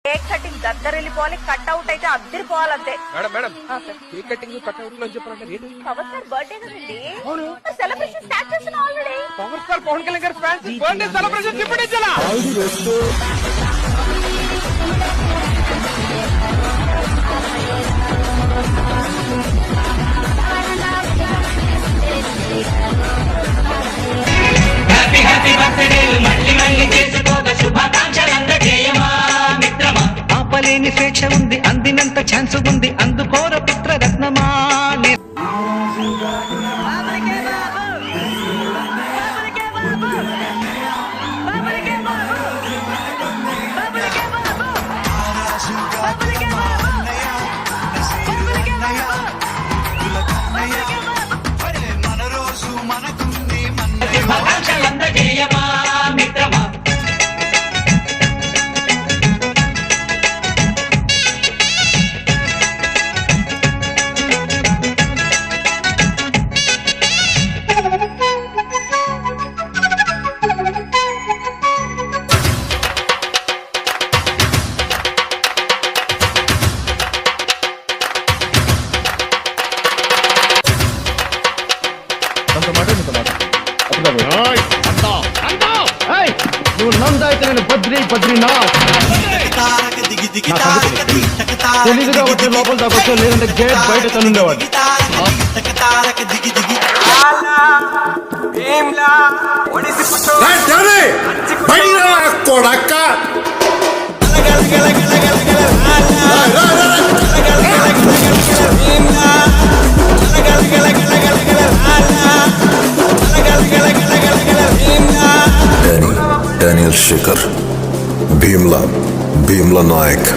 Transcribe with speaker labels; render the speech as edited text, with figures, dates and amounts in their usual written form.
Speaker 1: Cake cutting దద్దరిల్లిపోవాలి, cutout అయితే అద్దరిపోవాలంతే.
Speaker 2: Madam madam cake cutting cutout లో చెప్పాలంటే
Speaker 1: పవర్ స్టార్ బర్త్డే కదండి. సెలబ్రేషన్ స్టార్ట్ చేసిన already.
Speaker 2: Power star Pawan Kalyan గారి ఫ్యాన్స్ బర్త్డే సెలబ్రేషన్ ఇప్పుడే చాలా.
Speaker 3: హ్యాపీ హ్యాపీ బర్త్డే మళ్ళీ మళ్ళీ చేసుకోగా శుభాకాంక్షలందజేయమా మిత్రమా. ఆపలేని స్వేచ్ఛ ఉంది, అందినంత ఛాన్స్ ఉంది, అందుకోర పుత్ర రత్నమా. శుభాకాంక్షలందజేయమా మిత్రమా.
Speaker 4: నువ్వు నందాయితే నేను బద్రీనాథ్ తెలీదుగా వచ్చే లోపల దాకొచ్చా, లేదంటే గేట్ బయట తనుండేవాడు.
Speaker 5: డానియల్ శేఖర్, భీమ్లా నాయక్.